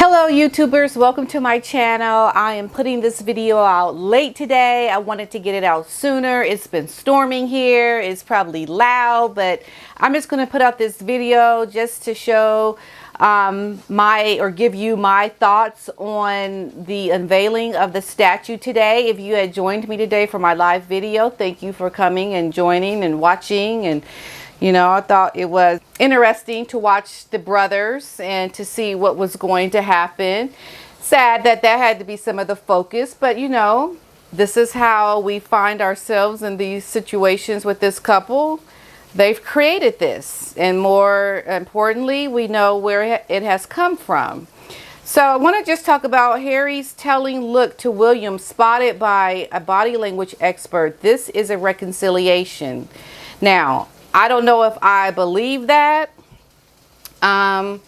Hello YouTubers, welcome to my channel. I am putting this video out late today. I wanted to get it out sooner. It's been storming here. It's probably loud, but I'm just going to put out this video just to show give you my thoughts on the unveiling of the statue today. If you had joined me today for my live video, thank you for coming and joining and watching. And I thought it was interesting to watch the brothers and to see what was going to happen. Sad that had to be some of the focus, but this is how we find ourselves in these situations with this couple. They've created this, and more importantly, we know where it has come from. So I want to just talk about Harry's telling look to William, spotted by a body language expert. This is a reconciliation. Now, I don't know if I believe that. I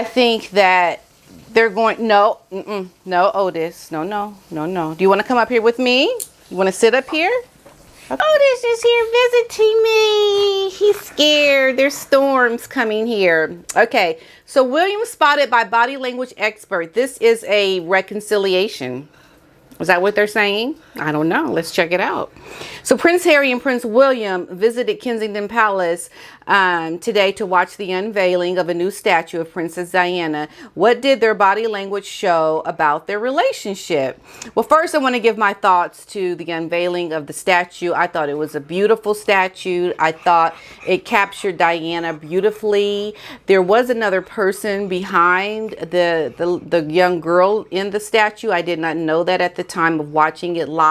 think that they're going, no, Otis, no. Do you want to come up here with me? You want to sit up here? Okay. Otis is here visiting me. He's scared. There's storms coming here. Okay, so William spotted by body language expert. This is a reconciliation. Is that what they're saying? I don't know. Let's check it out. So Prince Harry and Prince William visited Kensington Palace today to watch the unveiling of a new statue of Princess Diana. What did their body language show about their relationship? Well, first I want to give my thoughts to the unveiling of the statue. I thought it was a beautiful statue. I thought it captured Diana beautifully. There was another person behind the young girl in the statue. I did not know that at the time of watching it live.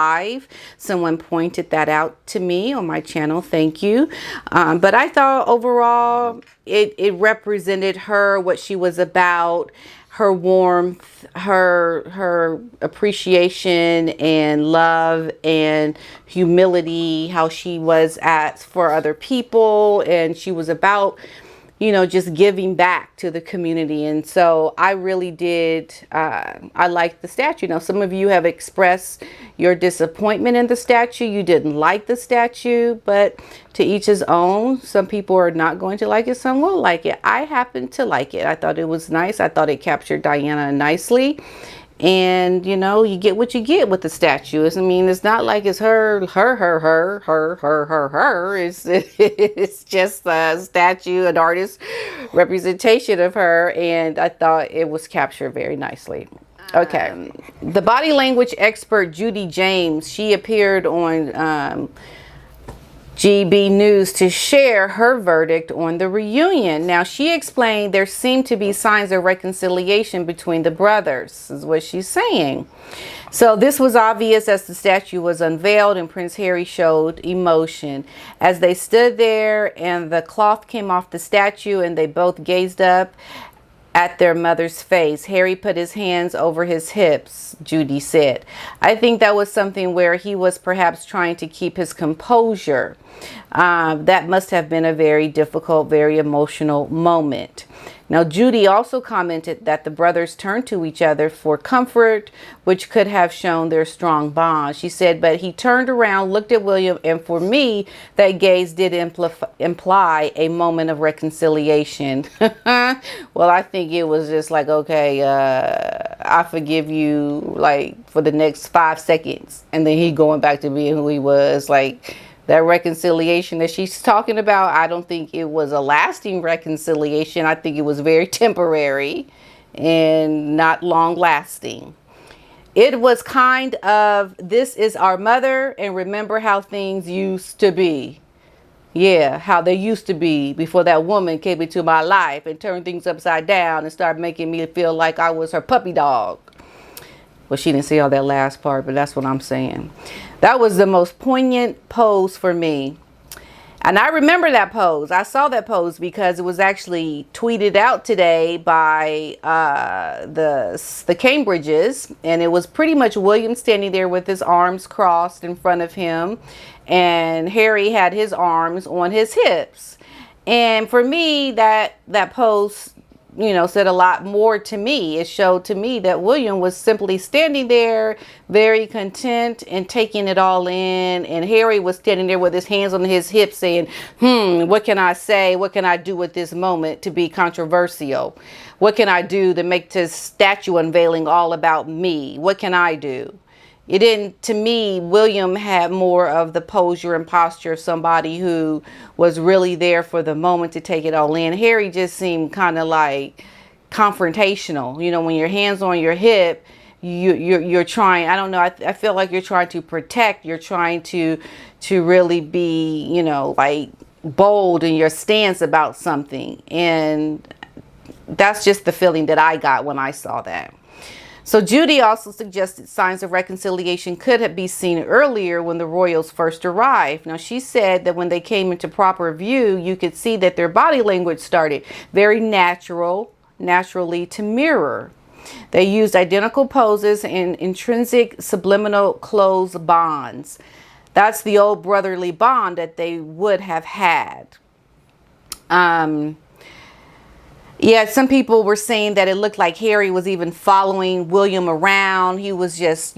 Someone pointed that out to me on my channel. Thank you. But I thought overall it represented her, what she was about, her warmth, her appreciation and love and humility, how she was for other people, and she was about just giving back to the community. And so I really did, I liked the statue. Now, some of you have expressed your disappointment in the statue. You didn't like the statue, but to each his own. Some people are not going to like it. Some will like it. I happen to like it. I thought it was nice. I thought it captured Diana nicely. And you get what you get with the statue. I mean, it's not like it's her. It's just a statue, an artist representation of her, and I thought it was captured very nicely. Okay, the body language expert Judy James, she appeared on GB News to share her verdict on the reunion. Now, she explained there seemed to be signs of reconciliation between the brothers, is what she's saying. So this was obvious as the statue was unveiled and Prince Harry showed emotion. As they stood there and the cloth came off the statue and they both gazed up at their mother's face, Harry put his hands over his hips, Judy said. I think that was something where he was perhaps trying to keep his composure. That must have been a very difficult, very emotional moment. Now, Judy also commented that the brothers turned to each other for comfort, which could have shown their strong bond. She said, but he turned around, looked at William, and for me, that gaze did imply a moment of reconciliation. Well, I think it was just like, okay, I forgive you, like, for the next 5 seconds. And then he going back to being who he was, like, that reconciliation that she's talking about. I don't think it was a lasting reconciliation. I think it was very temporary and not long lasting. It was kind of, this is our mother and remember how things used to be. Yeah, how they used to be before that woman came into my life and turned things upside down and started making me feel like I was her puppy dog. Well, she didn't say all that last part, but that's what I'm saying. That was the most poignant pose for me. And I remember that pose. I saw that pose because it was actually tweeted out today by the Cambridges. And it was pretty much William standing there with his arms crossed in front of him. And Harry had his arms on his hips. And for me, that pose said a lot more to me. It showed to me that William was simply standing there, very content and taking it all in. And Harry was standing there with his hands on his hips saying, what can I say? What can I do with this moment to be controversial? What can I do to make this statue unveiling all about me? What can I do? It didn't, to me, William had more of the posture and posture of somebody who was really there for the moment to take it all in. Harry just seemed kind of like confrontational. When your hands on your hip, you're trying, I don't know, I feel like you're trying to protect, you're trying to really be, like bold in your stance about something. And that's just the feeling that I got when I saw that. So Judy also suggested signs of reconciliation could have been seen earlier when the royals first arrived. Now, she said that when they came into proper view, you could see that their body language started very naturally to mirror. They used identical poses and intrinsic subliminal close bonds. That's the old brotherly bond that they would have had. Yeah, some people were saying that it looked like Harry was even following William around. He was just,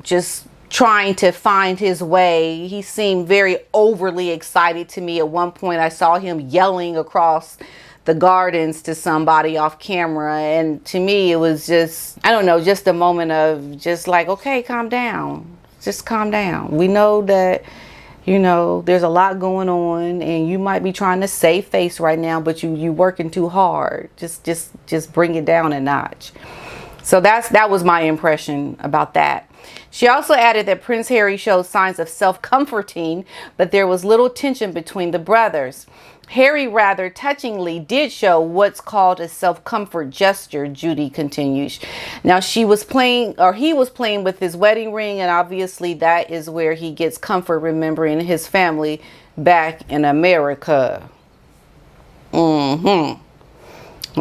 just trying to find his way. He seemed very overly excited to me. At one point, I saw him yelling across the gardens to somebody off camera. And to me, it was just, I don't know, just a moment of just like, okay, calm down. Just calm down. We know that, there's a lot going on and you might be trying to save face right now, but you working too hard. Just bring it down a notch. So that was my impression about that. She also added that Prince Harry showed signs of self-comforting, but there was little tension between the brothers. Harry rather touchingly did show what's called a self-comfort gesture, Judy continues. Now he was playing with his wedding ring, and obviously that is where he gets comfort remembering his family back in America. Well,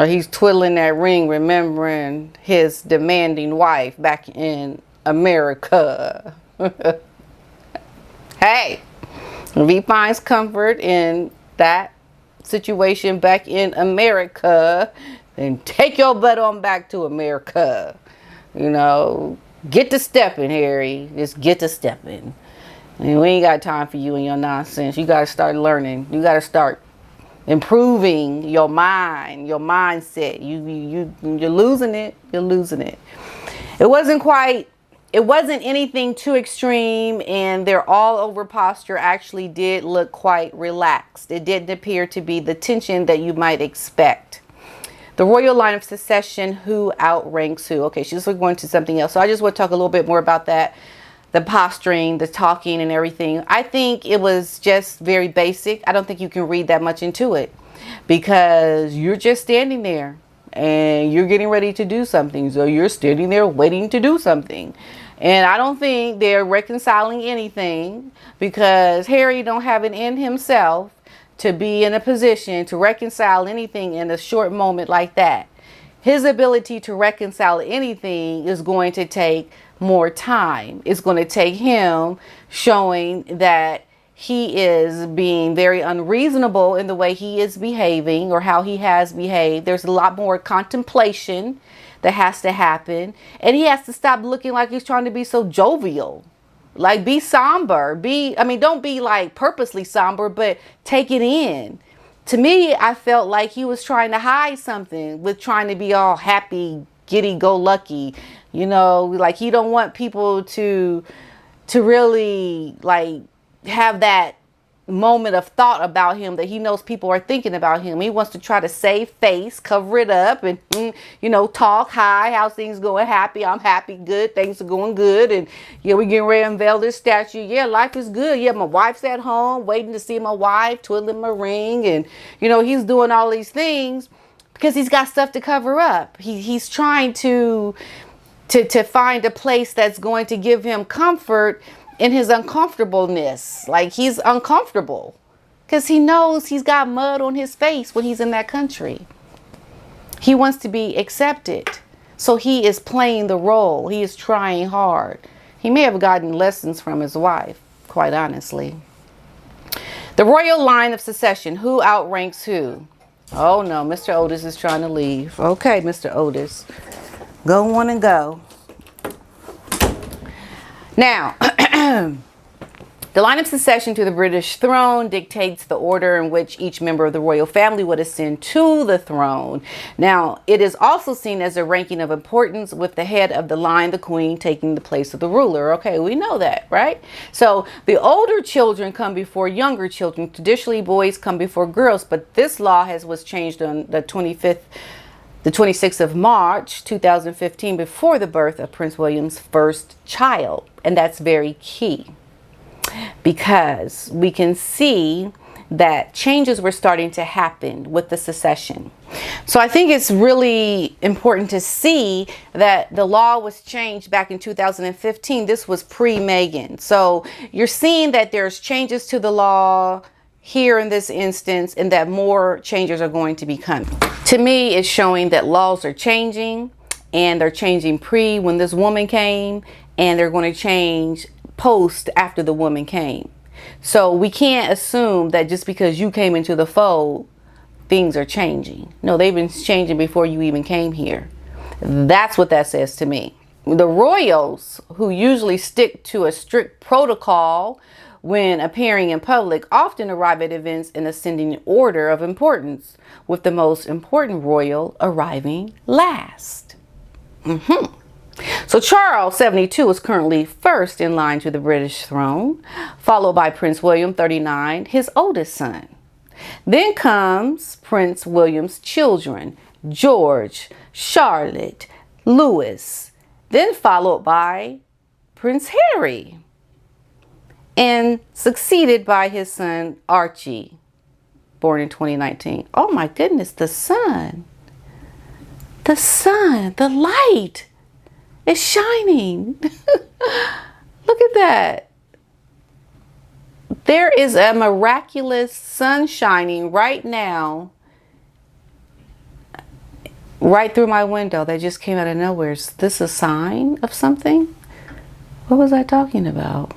he's twiddling that ring remembering his demanding wife back in America. Hey, if he finds comfort in that situation back in America, then take your butt on back to America. Get to stepping, Harry. Just get to stepping. And we ain't got time for you and your nonsense. You got to start learning. You got to start improving your mind, your mindset. You're losing it. You're losing it. It wasn't anything too extreme, and their all-over posture actually did look quite relaxed. It didn't appear to be the tension that you might expect. The royal line of succession, who outranks who? Okay, she's going to something else. So I just want to talk a little bit more about that. The posturing, the talking and everything. I think it was just very basic. I don't think you can read that much into it because you're just standing there and you're getting ready to do something. So you're standing there waiting to do something. And I don't think they're reconciling anything because Harry don't have it in himself to be in a position to reconcile anything in a short moment like that. His ability to reconcile anything is going to take more time. It's going to take him showing that he is being very unreasonable in the way he is behaving or how he has behaved. There's a lot more contemplation that has to happen. And he has to stop looking like he's trying to be so jovial. Like, be somber. Don't be like purposely somber, but take it in. To me, I felt like he was trying to hide something with trying to be all happy, giddy-go-lucky. Like he don't want people to really like have that moment of thought about him that he knows people are thinking about him. He wants to try to save face, cover it up, and talk hi, how's things going? Happy, I'm happy, good, things are going good, and yeah, we getting ready to unveil this statue. Yeah, life is good. Yeah, my wife's at home waiting to see my wife, twiddling my ring, and he's doing all these things because he's got stuff to cover up. He's trying to find a place that's going to give him comfort in his uncomfortableness. Like, he's uncomfortable because he knows he's got mud on his face when he's in that country. He wants to be accepted. So he is playing the role. He is trying hard. He may have gotten lessons from his wife, quite honestly. The royal line of succession, who outranks who? Oh no, Mr. Otis is trying to leave. Okay, Mr. Otis. Go on and go. Now, the line of succession to the British throne dictates the order in which each member of the royal family would ascend to the throne. Now, it is also seen as a ranking of importance, with the head of the line, the queen, taking the place of the ruler. Okay, we know that, right? So the older children come before younger children. Traditionally, boys come before girls, but this law was changed on the 26th of March 2015, before the birth of Prince William's first child. And that's very key, because we can see that changes were starting to happen with the succession. So I think it's really important to see that the law was changed back in 2015. This was pre-Meghan. So you're seeing that there's changes to the law here in this instance, and that more changes are going to be coming. To me, it's showing that laws are changing, and they're changing when this woman came, and they're going to change post after the woman came. So we can't assume that just because you came into the fold, things are changing. No, they've been changing before you even came here. That's what that says to me. The royals, who usually stick to a strict protocol when appearing in public, often arrive at events in ascending order of importance, with the most important royal arriving last. So Charles, 72, is currently first in line to the British throne, followed by Prince William, 39, his oldest son. Then comes Prince William's children, George, Charlotte, Louis, then followed by Prince Harry, and succeeded by his son, Archie, born in 2019. Oh my goodness, the sun, the light. It's shining. Look at that. There is a miraculous sun shining right now, right through my window, that just came out of nowhere. Is this a sign of something? What was I talking about?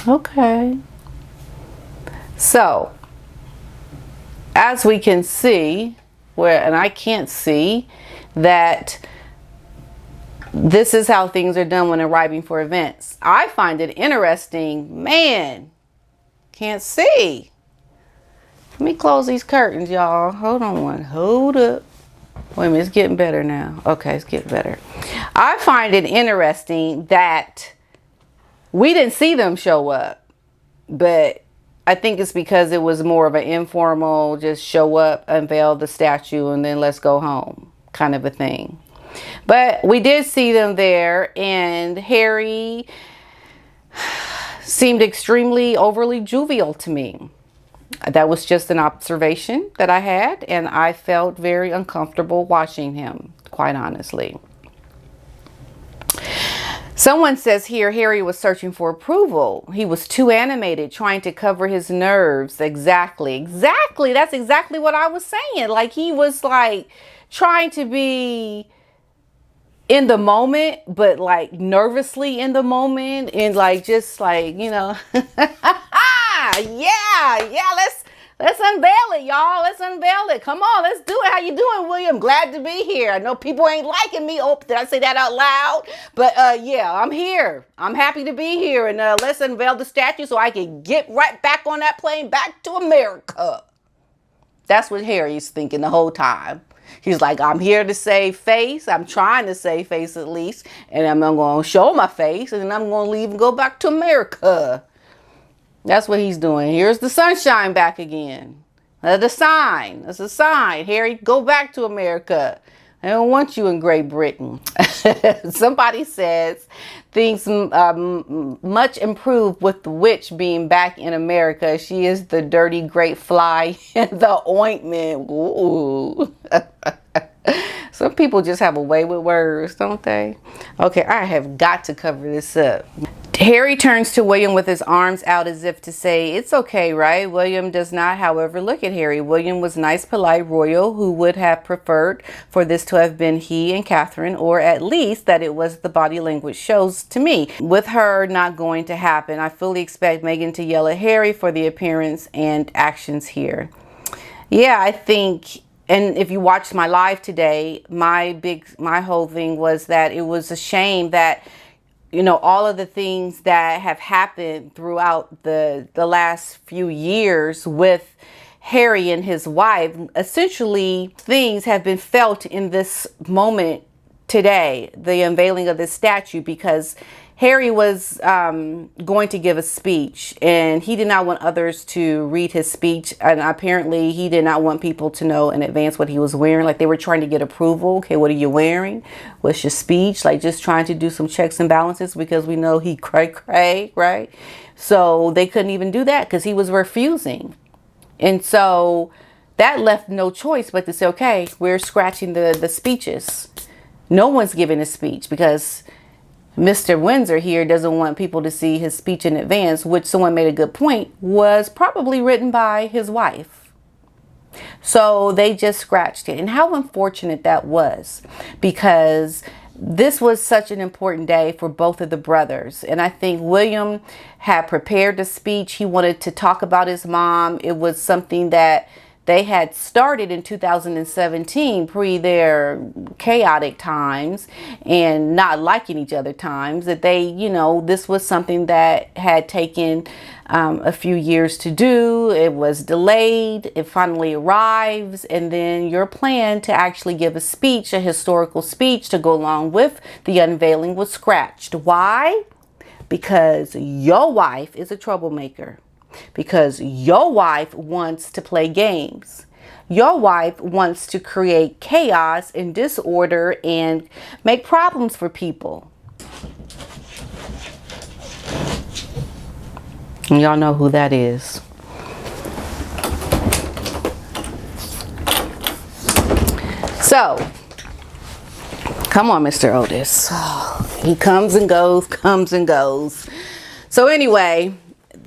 Okay. So, as we can see, and I can't see that this is how things are done when arriving for events. I find it interesting. Man, can't see. Let me close these curtains, y'all. Hold on. Hold up. Wait a minute, it's getting better now. Okay, it's getting better. I find it interesting that we didn't see them show up, but I think it's because it was more of an informal, just show up, unveil the statue, and then let's go home kind of a thing. But we did see them there, and Harry seemed extremely overly jovial to me. That was just an observation that I had, and I felt very uncomfortable watching him, quite honestly. Someone says here, Harry was searching for approval. He was too animated, trying to cover his nerves. Exactly. That's exactly what I was saying. Like, he was like trying to be in the moment, but like nervously in the moment, and like just like, you know, yeah, let's unveil it, y'all. Let's unveil it. Come on, let's do it. How you doing, William? Glad to be here. I know people ain't liking me. Oh, did I say that out loud? But yeah, I'm here. I'm happy to be here, and let's unveil the statue so I can get right back on that plane back to America. That's what Harry's thinking the whole time. He's like, I'm here to save face. I'm trying to save face at least. And I'm going to show my face. And then I'm going to leave and go back to America. That's what he's doing. Here's the sunshine back again. The sign. That's a sign. Harry, go back to America. I don't want you in Great Britain. Somebody says things much improved with the witch being back in America. She is the dirty great fly in the ointment. Ooh. Some people just have a way with words, don't they? Okay, I have got to cover this up. Harry turns to William with his arms out as if to say, it's okay, right? William does not, however, look at Harry. William was nice, polite, royal, who would have preferred for this to have been he and Catherine, or at least that it was the body language shows to me. With her not going to happen, I fully expect Meghan to yell at Harry for the appearance and actions here. Yeah, I think, and if you watched my live today, my whole thing was that it was a shame that, you know, all of the things that have happened throughout the last few years with Harry and his wife, essentially things have been felt in this moment today, the unveiling of this statue, because Harry was going to give a speech, and he did not want others to read his speech, and apparently he did not want people to know in advance what he was wearing. Like, they were trying to get approval. Okay, what are you wearing? What's your speech? Like, just trying to do some checks and balances, because we know he cray, right? So they couldn't even do that because he was refusing. And so that left no choice but to say, okay, we're scratching the speeches. No one's giving a speech because Mr. Windsor here doesn't want people to see his speech in advance, which someone made a good point was probably written by his wife. So they just scratched it. And how unfortunate that was, because this was such an important day for both of the brothers. And I think William had prepared a speech. He wanted to talk about his mom. It was something that they had started in 2017, pre their chaotic times and not liking each other times, that they, you know, this was something that had taken a few years to do. It was delayed. It finally arrives. And then your plan to actually give a speech, a historical speech to go along with the unveiling, was scratched. Why? Because your wife is a troublemaker. Because your wife wants to play games. Your wife wants to create chaos and disorder and make problems for people. And y'all know who that is. So, come on, Mr. Otis. Oh, he comes and goes, comes and goes. So anyway,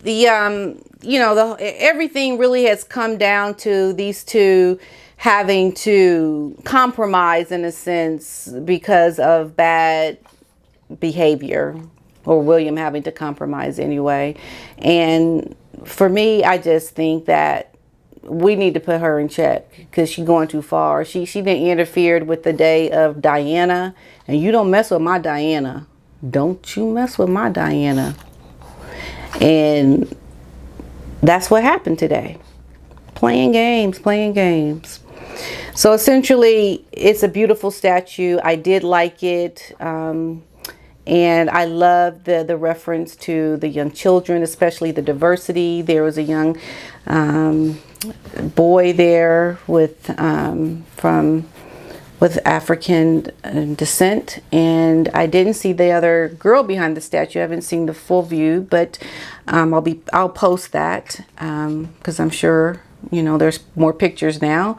everything really has come down to these two having to compromise in a sense because of bad behavior, or William having to compromise anyway. And for me, I just think that we need to put her in check because she's going too far. She didn't interfere with the day of Diana, and you don't mess with my Diana. Don't you mess with my Diana. And that's what happened today. Playing games. So essentially, it's a beautiful statue. I did like it. And I love the reference to the young children, especially the diversity. There was a young boy there with African descent, and I didn't see the other girl behind the statue. I haven't seen the full view, but I'll post that because I'm sure, you know, there's more pictures now.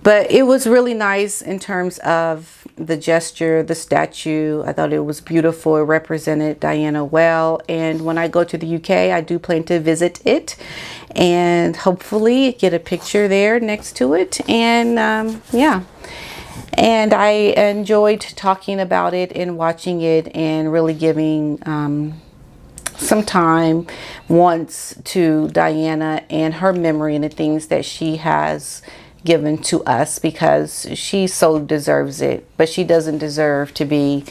But it was really nice in terms of the gesture, the statue. I thought it was beautiful. It represented Diana well. And when I go to the UK, I do plan to visit it and hopefully get a picture there next to it. And yeah. And I enjoyed talking about it and watching it and really giving some time once to Diana and her memory and the things that she has given to us, because she so deserves it. But she doesn't deserve to be,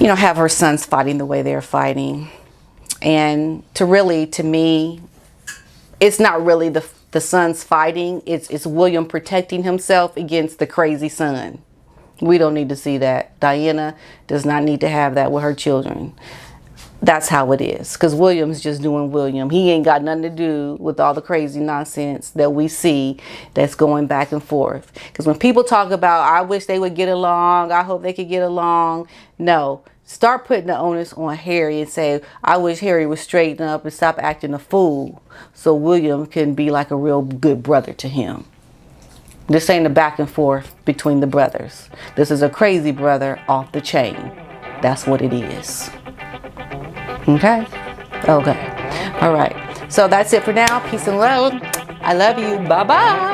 you know, have her sons fighting the way they're fighting. And to me, it's not really the sons fighting. It's William protecting himself against the crazy son. We don't need to see that. Diana does not need to have that with her children. That's how it is. Because William's just doing William. He ain't got nothing to do with all the crazy nonsense that we see that's going back and forth. Because when people talk about, I wish they would get along, I hope they could get along. No. Start putting the onus on Harry and say, I wish Harry would straighten up and stop acting a fool so William can be like a real good brother to him. This ain't a back and forth between the brothers. This is a crazy brother off the chain. That's what it is. Okay? Okay. All right. So that's it for now. Peace and love. I love you. Bye-bye.